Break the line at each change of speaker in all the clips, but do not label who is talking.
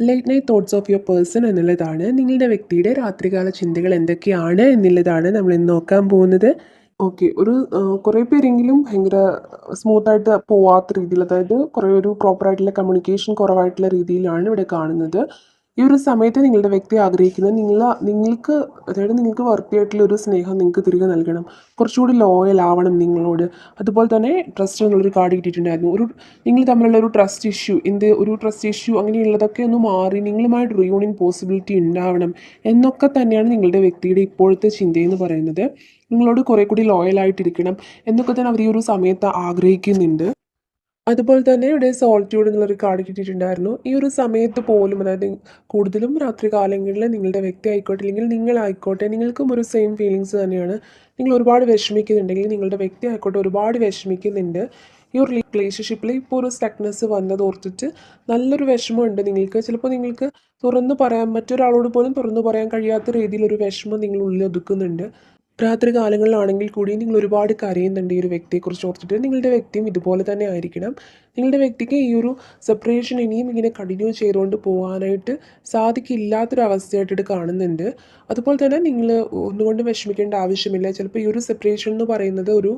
Late night thoughts of your person എന്നുള്ളതാണ്. നിങ്ങളുടെ വ്യക്തിയുടെ രാത്രികാല ചിന്തകൾ എന്തൊക്കെയാണ് എന്നുള്ളതാണ് നമ്മൾ ഇന്ന് നോക്കാൻ പോകുന്നത്. ഓക്കെ, കുറേ പേരെങ്കിലും ഭയങ്കര സ്മൂത്തായിട്ട് പോവാത്ത രീതിയിൽ, അതായത് കുറേ ഒരു പ്രോപ്പറായിട്ടുള്ള കമ്മ്യൂണിക്കേഷൻ കുറവായിട്ടുള്ള രീതിയിലാണ് ഇവിടെ കാണുന്നത്. ഈ ഒരു സമയത്ത് നിങ്ങളുടെ വ്യക്തി ആഗ്രഹിക്കുന്നത് നിങ്ങൾക്ക്, അതായത് നിങ്ങൾക്ക് വർത്തിയായിട്ടുള്ള ഒരു സ്നേഹം നിങ്ങൾക്ക് തിരികെ നൽകണം, കുറച്ചുകൂടി ലോയൽ ആവണം നിങ്ങളോട്. അതുപോലെ തന്നെ ട്രസ്റ്റ് എന്നുള്ളൊരു കാർഡ് കിട്ടിയിട്ടുണ്ടായിരുന്നു. നിങ്ങൾ തമ്മിലുള്ള ഒരു ട്രസ്റ്റ് ഇഷ്യൂ അങ്ങനെയുള്ളതൊക്കെ ഒന്ന് മാറി നിങ്ങളുമായിട്ട് റിയൂണിയൻ പോസിബിലിറ്റി ഉണ്ടാവണം എന്നൊക്കെ തന്നെയാണ് നിങ്ങളുടെ വ്യക്തിയുടെ ഇപ്പോഴത്തെ ചിന്തയെന്ന് പറയുന്നത്. നിങ്ങളോട് കുറേ കൂടി ലോയലായിട്ടിരിക്കണം എന്നൊക്കെ തന്നെ അവർ ഈ ഒരു സമയത്ത് ആഗ്രഹിക്കുന്നുണ്ട്. അതുപോലെ തന്നെ ഇവിടെ സോൾറ്റ്യൂഡ് എന്നുള്ളൊരു കാർഡ് കിട്ടിയിട്ടുണ്ടായിരുന്നു. ഈ ഒരു സമയത്ത് പോലും, അതായത് കൂടുതലും രാത്രി കാലങ്ങളിൽ നിങ്ങളുടെ വ്യക്തി ആയിക്കോട്ടെ അല്ലെങ്കിൽ നിങ്ങളായിക്കോട്ടെ, നിങ്ങൾക്കും ഒരു സെയിം ഫീലിങ്സ് തന്നെയാണ്. നിങ്ങൾ ഒരുപാട് വിഷമിക്കുന്നുണ്ടെങ്കിൽ നിങ്ങളുടെ വ്യക്തി ആയിക്കോട്ടെ ഒരുപാട് വിഷമിക്കുന്നുണ്ട്. ഈ ഒരു റിലേഷൻഷിപ്പിൽ ഇപ്പോൾ ഒരു സ്റ്റക്നെസ് വന്നത് ഓർത്തിട്ട് നല്ലൊരു വിഷമമുണ്ട് നിങ്ങൾക്ക്. ചിലപ്പോൾ നിങ്ങൾക്ക് തുറന്നു പറയാൻ, മറ്റൊരാളോട് പോലും തുറന്നു പറയാൻ കഴിയാത്ത രീതിയിലൊരു വിഷമം നിങ്ങളുള്ളിൽ ഒതുക്കുന്നുണ്ട്. രാത്രി കാലങ്ങളിലാണെങ്കിൽ കൂടി നിങ്ങൾ ഒരുപാട് കരയുന്നുണ്ട് ഈ ഒരു വ്യക്തിയെക്കുറിച്ച് ഓർത്തിട്ട്. നിങ്ങളുടെ വ്യക്തിയും ഇതുപോലെ തന്നെ ആയിരിക്കണം. നിങ്ങളുടെ വ്യക്തിക്ക് ഈ ഒരു സെപ്പറേഷൻ ഇനിയും ഇങ്ങനെ കണ്ടിന്യൂ ചെയ്തുകൊണ്ട് പോകാനായിട്ട് സാധിക്കില്ലാത്തൊരവസ്ഥയായിട്ട് കാണുന്നുണ്ട്. അതുപോലെ തന്നെ നിങ്ങൾ ഒന്നുകൊണ്ട് വിഷമിക്കേണ്ട ആവശ്യമില്ല. ചിലപ്പോൾ ഈ ഒരു സെപ്പറേഷൻ എന്ന് പറയുന്നത് ഒരു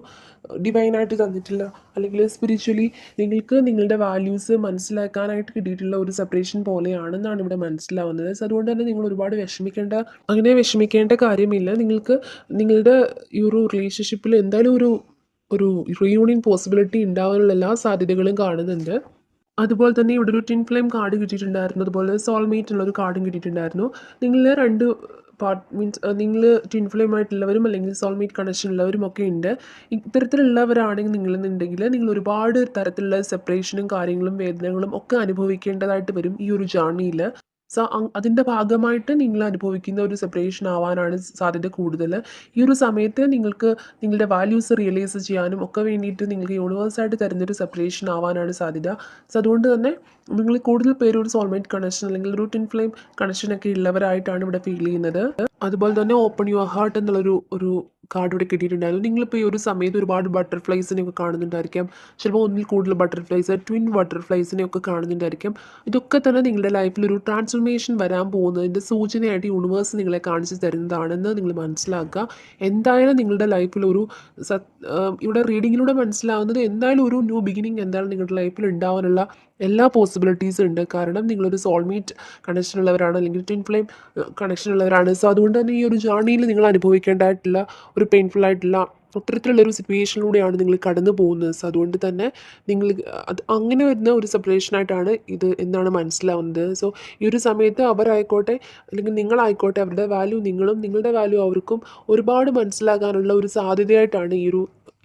ഡിവൈനായിട്ട് തന്നിട്ടില്ല, അല്ലെങ്കിൽ സ്പിരിച്വലി നിങ്ങൾക്ക് നിങ്ങളുടെ വാല്യൂസ് മനസ്സിലാക്കാനായിട്ട് കിട്ടിയിട്ടുള്ള ഒരു സെപ്പറേഷൻ പോലെയാണെന്നാണ് ഇവിടെ മനസ്സിലാവുന്നത്. സോ അതുകൊണ്ട് തന്നെ നിങ്ങൾ ഒരുപാട് വിഷമിക്കേണ്ട കാര്യമില്ല. നിങ്ങൾക്ക് നിങ്ങളുടെ ഈ ഒരു റിലേഷൻഷിപ്പിൽ എന്തായാലും ഒരു ഒരു റീയൂണിയൻ പോസിബിലിറ്റി ഉണ്ടാവാനുള്ള എല്ലാ സാധ്യതകളും കാണുന്നുണ്ട്. അതുപോലെ തന്നെ ഇവിടെ ഒരു ട്വിൻ ഫ്ലെയിം കാർഡ് കിട്ടിയിട്ടുണ്ടായിരുന്നു. അതുപോലെ സോൾമേറ്റ് ഉള്ളൊരു കാർഡും കിട്ടിയിട്ടുണ്ടായിരുന്നു. നിങ്ങൾ രണ്ട് പാർട്ട് മീൻസ് നിങ്ങൾ ട്വിൻ ഫ്ലെയിം ആയിട്ടുള്ളവരും അല്ലെങ്കിൽ സോൾമേറ്റ് കണക്ഷൻ ഉള്ളവരും ഒക്കെ ഉണ്ട്. ഇത്തരത്തിലുള്ളവരാണെങ്കിൽ നിങ്ങളെന്നുണ്ടെങ്കിൽ നിങ്ങൾ ഒരുപാട് തരത്തിലുള്ള സെപ്പറേഷനും കാര്യങ്ങളും വേദനകളും ഒക്കെ അനുഭവിക്കേണ്ടതായിട്ട് വരും ഈ ഒരു ജേർണിയിൽ. സോ അതിൻ്റെ ഭാഗമായിട്ട് നിങ്ങൾ അനുഭവിക്കുന്ന ഒരു സെപ്പറേഷൻ ആവാനാണ് സാധ്യത കൂടുതൽ. ഈ ഒരു സമയത്ത് നിങ്ങൾക്ക് നിങ്ങളുടെ വാല്യൂസ് റിയലൈസ് ചെയ്യാനും ഒക്കെ വേണ്ടിയിട്ട് നിങ്ങൾക്ക് യൂണിവേഴ്സായിട്ട് തരുന്നൊരു സെപ്പറേഷൻ ആവാനാണ് സാധ്യത. സോ അതുകൊണ്ട് തന്നെ നിങ്ങൾ കൂടുതൽ പേര് ഒരു സോൾമേറ്റ് കണക്ഷൻ അല്ലെങ്കിൽ ഒരു ട്വിൻ ഫ്ലെയിം കണക്ഷനൊക്കെ ഉള്ളവരായിട്ടാണ് ഇവിടെ ഫീൽ ചെയ്യുന്നത്. അതുപോലെ തന്നെ ഓപ്പൺ യുവർ ഹാർട്ട് എന്നുള്ളൊരു കാർഡ് ഇവിടെ കിട്ടിയിട്ടുണ്ടായിരുന്നു. നിങ്ങളിപ്പോൾ ഈ ഒരു സമയത്ത് ഒരുപാട് ബട്ടർഫ്ലൈസിനെയൊക്കെ കാണുന്നുണ്ടായിരിക്കാം. ചിലപ്പോൾ ഒന്നിൽ കൂടുതൽ ബട്ടർഫ്ലൈസ്, ട്വിൻ ബട്ടർഫ്ലൈസിനെയൊക്കെ കാണുന്നുണ്ടായിരിക്കാം. ഇതൊക്കെ തന്നെ നിങ്ങളുടെ ലൈഫിൽ ഒരു ട്രാൻസ്ഫോർമേഷൻ വരാൻ പോകുന്നതിൻ്റെ സൂചനയായിട്ട് യൂണിവേഴ്സ് നിങ്ങളെ കാണിച്ചു തരുന്നതാണെന്ന് നിങ്ങൾ മനസ്സിലാക്കുക. എന്തായാലും നിങ്ങളുടെ ലൈഫിൽ ഇവിടെ റീഡിങ്ങിലൂടെ മനസ്സിലാവുന്നത് എന്തായാലും ഒരു ന്യൂ ബിഗിനിങ് എന്തായാലും നിങ്ങളുടെ ലൈഫിൽ ഉണ്ടാവാനുള്ള എല്ലാ പോസിബിലിറ്റീസും ഉണ്ട്. കാരണം നിങ്ങളൊരു സോൾമേറ്റ് കണക്ഷനുള്ളവരാണ് അല്ലെങ്കിൽ ട്വിൻ ഫ്ലെയിം കണക്ഷനുള്ളവരാണ്. സോ അതുകൊണ്ട് തന്നെ ഈ ഒരു ജേർണിയിൽ നിങ്ങൾ അനുഭവിക്കേണ്ടതായിട്ടുള്ള ഒരു പെയിൻഫുൾ ആയിട്ടുള്ള അത്തരത്തിലുള്ളൊരു സിറ്റുവേഷനിലൂടെയാണ് നിങ്ങൾ കടന്നു പോകുന്നത്. സോ അതുകൊണ്ട് തന്നെ നിങ്ങൾ അങ്ങനെ വരുന്ന ഒരു സെപ്പറേഷനായിട്ടാണ് ഇത് എന്നാണ് മനസ്സിലാവുന്നത്. സോ ഈ ഒരു സമയത്ത് അവരായിക്കോട്ടെ അല്ലെങ്കിൽ നിങ്ങളായിക്കോട്ടെ അവരുടെ വാല്യൂ നിങ്ങളും നിങ്ങളുടെ വാല്യൂ അവർക്കും ഒരുപാട് മനസ്സിലാക്കാനുള്ള ഒരു സാധ്യതയായിട്ടാണ്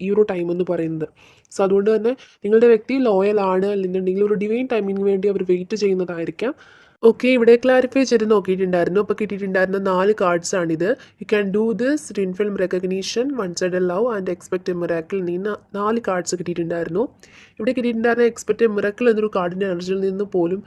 ഈ ഒരു ടൈം എന്ന് പറയുന്നത്. സോ അതുകൊണ്ട് തന്നെ നിങ്ങളുടെ വ്യക്തി ലോയൽ ആണ്, അല്ലെങ്കിൽ ഒരു ഡിവൈൻ ടൈമിന് വേണ്ടി അവർ വെയിറ്റ് ചെയ്യുന്നതായിരിക്കാം. ഓക്കെ, ഇവിടെ ക്ലാരിഫൈ ചെയ്ത് നോക്കിയിട്ടുണ്ടായിരുന്നു. അപ്പോൾ കിട്ടിയിട്ടുണ്ടായിരുന്ന 4 കാർഡ്സാണിത്. You can do this, twin flame recognition, one side love and expect a miracle. ഈ 4 കാർഡ്സ് കിട്ടിയിട്ടുണ്ടായിരുന്നു. ഇവിടെ കിട്ടിയിട്ടുണ്ടായിരുന്ന എക്സ്പെക്റ്റ് എ മിറാക്കിൾ എന്നൊരു കാർഡിൻ്റെ എനർജിയിൽ നിന്ന് പോലും,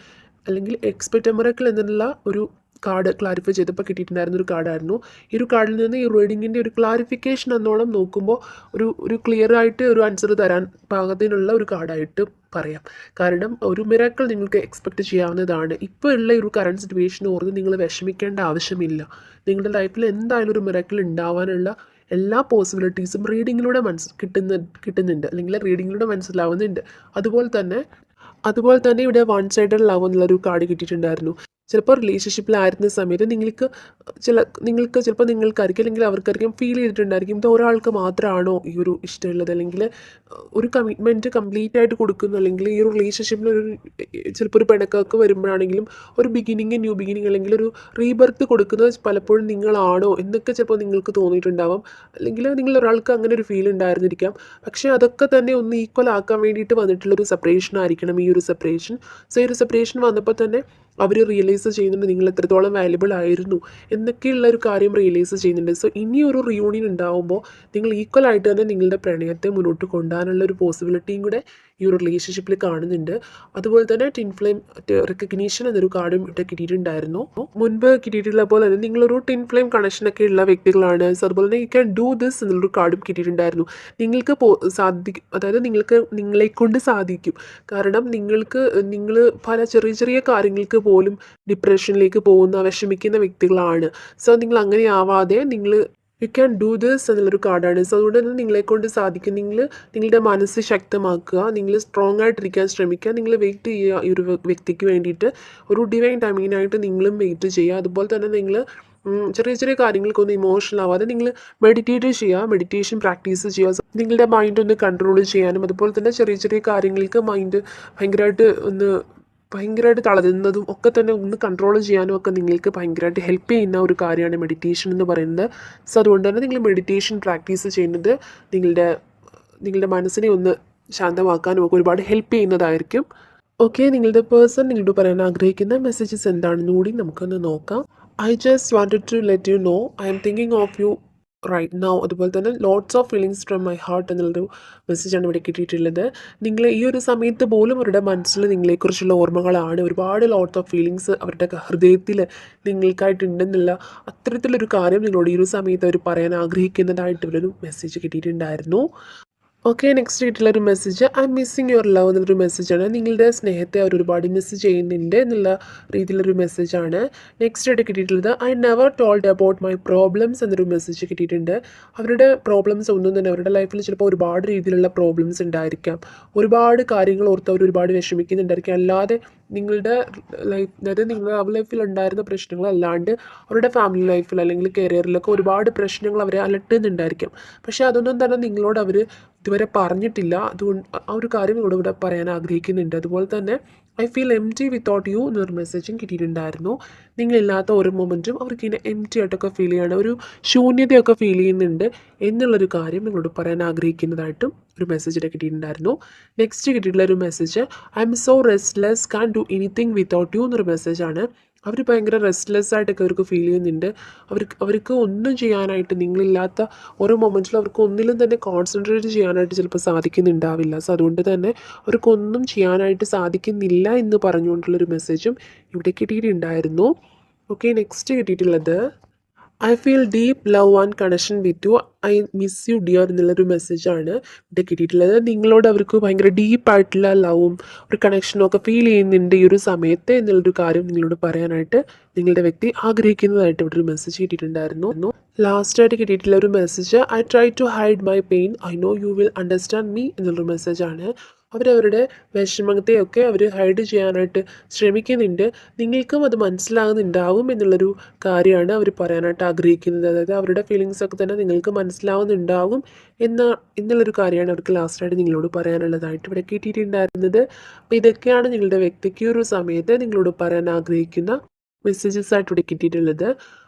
അല്ലെങ്കിൽ എക്സ്പെക്റ്റ് എ മിറാക്കിൾ എന്നുള്ള ഒരു കാർഡ് ക്ലാരിഫൈ ചെയ്തപ്പോൾ കിട്ടിയിട്ടുണ്ടായിരുന്ന ഒരു കാർഡായിരുന്നു. ഈ ഒരു കാർഡിൽ നിന്ന് ഈ റീഡിങ്ങിൻ്റെ ഒരു ക്ലാരിഫിക്കേഷൻ എന്നോണം നോക്കുമ്പോൾ ഒരു ക്ലിയർ ആയിട്ട് ഒരു ആൻസർ തരാൻ പാകത്തിനുള്ള ഒരു കാർഡായിട്ട് പറയാം. കാരണം ഒരു മിറാക്കിൾ നിങ്ങൾക്ക് എക്സ്പെക്റ്റ് ചെയ്യാവുന്നതാണ്. ഇപ്പോൾ ഉള്ള ഒരു കറണ്ട് സിറ്റുവേഷൻ ഓർത്ത് നിങ്ങൾ വിഷമിക്കേണ്ട ആവശ്യമില്ല. നിങ്ങളുടെ ലൈഫിൽ എന്തായാലും ഒരു മിറാക്കിൾ ഉണ്ടാവാനുള്ള എല്ലാ പോസിബിലിറ്റീസും റീഡിങ്ങിലൂടെ കിട്ടുന്നുണ്ട്, അല്ലെങ്കിൽ റീഡിങ്ങിലൂടെ മനസ്സിലാവുന്നുണ്ട്. അതുപോലെ തന്നെ ഇവിടെ വൺ സൈഡഡ് ലവ് എന്നുള്ളൊരു കാർഡ് കിട്ടിയിട്ടുണ്ടായിരുന്നു. ചിലപ്പോൾ റിലേഷൻഷിപ്പിലായിരുന്ന സമയത്ത് നിങ്ങൾക്കായിരിക്കും അല്ലെങ്കിൽ അവർക്കായിരിക്കും ഫീൽ ചെയ്തിട്ടുണ്ടായിരിക്കും ഇത് ഒരാൾക്ക് മാത്രമാണോ ഈ ഒരു ഇഷ്ടമുള്ളത്, അല്ലെങ്കിൽ ഒരു കമ്മിറ്റ്മെൻറ്റ് കംപ്ലീറ്റ് ആയിട്ട് കൊടുക്കുന്നു, അല്ലെങ്കിൽ ഈ ഒരു റിലേഷൻഷിപ്പിൽ ചിലപ്പോൾ ഒരു പിണക്കമൊക്കെ വരുമ്പോഴാണെങ്കിലും ഒരു ന്യൂ ബിഗിനിങ് അല്ലെങ്കിൽ ഒരു റീബർത്ത് കൊടുക്കുന്നത് പലപ്പോഴും നിങ്ങളാണോ എന്നൊക്കെ ചിലപ്പോൾ നിങ്ങൾക്ക് തോന്നിയിട്ടുണ്ടാവാം. അല്ലെങ്കിൽ നിങ്ങൾ ഒരാൾക്ക് അങ്ങനെ ഒരു ഫീൽ ഉണ്ടായിരുന്നിരിക്കാം. പക്ഷേ അതൊക്കെ തന്നെ ഒന്ന് ഈക്വൽ ആക്കാൻ വേണ്ടിയിട്ട് വന്നിട്ടുള്ളൊരു സെപ്പറേഷൻ ആയിരിക്കണം ഈ ഒരു സെപ്പറേഷൻ. സോ ഈ ഒരു സെപ്പറേഷൻ വന്നപ്പോൾ തന്നെ അവർ റിയലൈസ് ചെയ്യുന്നുണ്ട് നിങ്ങൾ എത്രത്തോളം വാല്യുബിൾ ആയിരുന്നു എന്നൊക്കെയുള്ള ഒരു കാര്യം റിയലൈസ് ചെയ്യുന്നുണ്ട്. സോ ഇനിയൊരു റിയൂണിയൻ ഉണ്ടാകുമ്പോൾ നിങ്ങൾ ഈക്വൽ ആയിട്ട് തന്നെ നിങ്ങളുടെ പ്രണയത്തെ മുന്നോട്ട് കൊണ്ടുപോകാനുള്ള ഒരു പോസിബിലിറ്റിയും കൂടെ ഈ ഒരു റിലേഷൻഷിപ്പിൽ കാണുന്നുണ്ട്. അതുപോലെ തന്നെ ട്വിൻ ഫ്ലെയിം റെക്കഗ്നീഷൻ എന്നൊരു കാർഡും ഇവിടെ കിട്ടിയിട്ടുണ്ടായിരുന്നു. മുൻപ് കിട്ടിയിട്ടുള്ള പോലെ തന്നെ നിങ്ങളൊരു ട്വിൻ ഫ്ലെയിം കണക്ഷനൊക്കെ ഉള്ള വ്യക്തികളാണ്. സോ അതുപോലെ തന്നെ യു ക്യാൻ ഡു ദിസ് എന്നുള്ളൊരു കാർഡും കിട്ടിയിട്ടുണ്ടായിരുന്നു. നിങ്ങൾക്ക് സാധിക്കും, അതായത് നിങ്ങൾക്ക് നിങ്ങളെ കൊണ്ട് സാധിക്കും. കാരണം നിങ്ങൾ പല ചെറിയ ചെറിയ കാര്യങ്ങൾക്ക് പോലും ഡിപ്രഷനിലേക്ക് പോകുന്ന വിഷമിക്കുന്ന വ്യക്തികളാണ്. സോ നിങ്ങൾ അങ്ങനെ ആവാതെ യു ക്യാൻ ഡു ദിസ് എന്നുള്ളൊരു കാർഡാണ്. സോ അതുകൊണ്ട് തന്നെ നിങ്ങളെ കൊണ്ട് സാധിക്കും. നിങ്ങളുടെ മനസ്സ് ശക്തമാക്കുക, നിങ്ങൾ സ്ട്രോങ് ആയിട്ടിരിക്കാൻ ശ്രമിക്കുക, നിങ്ങൾ വെയിറ്റ് ചെയ്യുക ഈ ഒരു വ്യക്തിക്ക് വേണ്ടിയിട്ട്. ഒരു ഡിവൈൻ ടൈമിങ്ങിനായിട്ട് നിങ്ങളും വെയിറ്റ് ചെയ്യുക. അതുപോലെ തന്നെ നിങ്ങൾ ചെറിയ ചെറിയ കാര്യങ്ങൾക്കൊന്നും ഇമോഷണൽ ആവാതെ നിങ്ങൾ മെഡിറ്റേറ്റ് ചെയ്യുക, മെഡിറ്റേഷൻ പ്രാക്ടീസ് ചെയ്യുക. നിങ്ങളുടെ മൈൻഡ് ഒന്ന് കൺട്രോൾ ചെയ്യാനും അതുപോലെ തന്നെ ചെറിയ ചെറിയ കാര്യങ്ങൾക്ക് മൈൻഡ് ഭയങ്കരമായിട്ട് തളരുന്നതും ഒക്കെ തന്നെ ഒന്ന് കൺട്രോൾ ചെയ്യാനും ഒക്കെ നിങ്ങൾക്ക് ഭയങ്കരമായിട്ട് ഹെൽപ്പ് ചെയ്യുന്ന ഒരു കാര്യമാണ് മെഡിറ്റേഷൻ എന്ന് പറയുന്നത്. സോ അതുകൊണ്ട് തന്നെ നിങ്ങൾ മെഡിറ്റേഷൻ പ്രാക്ടീസ് ചെയ്യുന്നത് നിങ്ങളുടെ മനസ്സിനെ ഒന്ന് ശാന്തമാക്കാനും ഒക്കെ ഒരുപാട് ഹെൽപ്പ് ചെയ്യുന്നതായിരിക്കും. ഓക്കെ, നിങ്ങളുടെ പേഴ്സൺ നിങ്ങളോട് പറയാൻ ആഗ്രഹിക്കുന്ന മെസ്സേജസ് എന്താണെന്ന് കൂടി നമുക്കൊന്ന് നോക്കാം. I just wanted to let you know I am thinking of you right now. അതുപോലെ തന്നെ lots of feelings from my heart എന്നുള്ളൊരു മെസ്സേജാണ് ഇവിടെ കിട്ടിയിട്ടുള്ളത്. നിങ്ങൾ ഈ ഒരു സമയത്ത് പോലും അവരുടെ മനസ്സിൽ നിങ്ങളെക്കുറിച്ചുള്ള ഓർമ്മകളാണ്. ഒരുപാട് ലോട്ട്സ് ഓഫ് ഫീലിങ്സ് അവരുടെ ഹൃദയത്തിൽ നിങ്ങൾക്കായിട്ടുണ്ടെന്നുള്ള അത്തരത്തിലൊരു കാര്യം നിങ്ങളോട് ഈ ഒരു സമയത്ത് അവർ പറയാൻ ആഗ്രഹിക്കുന്നതായിട്ട് ഇവരൊരു മെസ്സേജ് കിട്ടിയിട്ടുണ്ടായിരുന്നു. ഓക്കെ, നെക്സ്റ്റ് കിട്ടിയുള്ളൊരു message I M missing your love എന്നുള്ളൊരു മെസ്സേജാണ്. നിങ്ങളുടെ സ്നേഹത്തെ അവർ ഒരുപാട് മിസ് ചെയ്യുന്നുണ്ട് എന്നുള്ള രീതിയിലൊരു മെസ്സേജാണ്. നെക്സ്റ്റ് ആയിട്ട് കിട്ടിയിട്ടുള്ളത് I never told about my problems എന്നൊരു മെസ്സേജ് കിട്ടിയിട്ടുണ്ട്. അവരുടെ പ്രോബ്ലംസ് ഒന്നും തന്നെ അവരുടെ ലൈഫിൽ ചിലപ്പോൾ ഒരുപാട് രീതിയിലുള്ള പ്രോബ്ലംസ് ഉണ്ടായിരിക്കാം. ഒരുപാട് കാര്യങ്ങൾ ഓർത്ത് അവർ ഒരുപാട് വിഷമിക്കുന്നുണ്ടായിരിക്കാം. അല്ലാതെ നിങ്ങളുടെ ലൈഫ്, അതായത് നിങ്ങളുടെ ലവ് ലൈഫിൽ ഉണ്ടായിരുന്ന പ്രശ്നങ്ങളല്ലാണ്ട് അവരുടെ ഫാമിലി ലൈഫിൽ അല്ലെങ്കിൽ കരിയറിലൊക്കെ ഒരുപാട് പ്രശ്നങ്ങൾ അവരെ അലട്ടുന്നുണ്ടായിരിക്കും. പക്ഷേ അതൊന്നും തന്നെ നിങ്ങളോട് അവർ ഇതുവരെ പറഞ്ഞിട്ടില്ല. അതുകൊണ്ട് ആ ഒരു കാര്യം നിങ്ങളോട് ഇവിടെ പറയാൻ ആഗ്രഹിക്കുന്നുണ്ട്. അതുപോലെ തന്നെ I feel empty without you എന്നൊരു മെസ്സേജും കിട്ടിയിട്ടുണ്ടായിരുന്നു. നിങ്ങളില്ലാത്ത ഓരോ മൊമെൻറ്റും അവർക്ക് ഇങ്ങനെ എംപ്റ്റി ആയിട്ടൊക്കെ ഫീൽ ചെയ്യാണ്, ഒരു ശൂന്യതയൊക്കെ ഫീൽ ചെയ്യുന്നുണ്ട് എന്നുള്ളൊരു കാര്യം നിങ്ങളോട് പറയാൻ ആഗ്രഹിക്കുന്നതായിട്ടും ഒരു മെസ്സേജ് ഇവിടെ കിട്ടിയിട്ടുണ്ടായിരുന്നു. നെക്സ്റ്റ് കിട്ടിയിട്ടുള്ള ഒരു message I am so restless can do anything without you എന്നൊരു മെസ്സേജാണ്. അവർ ഭയങ്കര റെസ്റ്റ്ലെസ് ആയിട്ടൊക്കെ അവർക്ക് ഫീൽ ചെയ്യുന്നുണ്ട്. അവർക്ക് ഒന്നും ചെയ്യാനായിട്ട്, നിങ്ങളില്ലാത്ത ഓരോ മൊമെൻറ്റിലും അവർക്ക് ഒന്നിലും തന്നെ കോൺസെൻട്രേറ്റ് ചെയ്യാനായിട്ട് ചിലപ്പോൾ സാധിക്കുന്നുണ്ടാവില്ല. സോ അതുകൊണ്ട് തന്നെ അവർക്കൊന്നും ചെയ്യാനായിട്ട് സാധിക്കുന്നില്ല എന്ന് പറഞ്ഞുകൊണ്ടുള്ളൊരു മെസ്സേജും ഇവിടെ കിട്ടിയിട്ടുണ്ടായിരുന്നു. ഓക്കെ, നെക്സ്റ്റ് കിട്ടിയിട്ടുള്ളത് I feel deep love and connection with you I miss you dear എന്നുള്ളൊരു മെസ്സേജാണ് ഇവിടെ കിട്ടിയിട്ടുള്ളത്. നിങ്ങളോട് അവർക്ക് ഭയങ്കര ഡീപ്പായിട്ടുള്ള ലവും ഒരു കണക്ഷനും ഒക്കെ ഫീൽ ചെയ്യുന്നുണ്ട് ഈ ഒരു സമയത്ത് എന്നുള്ളൊരു കാര്യം നിങ്ങളോട് പറയാനായിട്ട് നിങ്ങളുടെ വ്യക്തി ആഗ്രഹിക്കുന്നതായിട്ട് ഇവിടെ ഒരു മെസ്സേജ് കിട്ടിയിട്ടുണ്ടായിരുന്നു. ലാസ്റ്റായിട്ട് കിട്ടിയിട്ടുള്ള ഒരു message I try to hide my pain I know you will understand me എന്നുള്ളൊരു മെസ്സേജാണ്. അവരവരുടെ വിഷമത്തെയൊക്കെ അവർ ഹൈഡ് ചെയ്യാനായിട്ട് ശ്രമിക്കുന്നുണ്ട്. നിങ്ങൾക്കും അത് മനസ്സിലാകുന്നുണ്ടാവും എന്നുള്ളൊരു കാര്യമാണ് അവർ പറയാനായിട്ട് ആഗ്രഹിക്കുന്നത്. അതായത് അവരുടെ ഫീലിങ്സൊക്കെ തന്നെ നിങ്ങൾക്ക് മനസ്സിലാവുന്നുണ്ടാവും എന്നുള്ളൊരു കാര്യമാണ് അവർക്ക് ലാസ്റ്റായിട്ട് നിങ്ങളോട് പറയാനുള്ളതായിട്ട് ഇവിടെ കിട്ടിയിട്ടുണ്ടായിരുന്നത്. അപ്പോൾ ഇതൊക്കെയാണ് നിങ്ങളുടെ വ്യക്തിക്ക് ഒരു സമയത്ത് നിങ്ങളോട് പറയാൻ ആഗ്രഹിക്കുന്ന മെസ്സേജസ് ആയിട്ട് ഇവിടെ കിട്ടിയിട്ടുള്ളത്.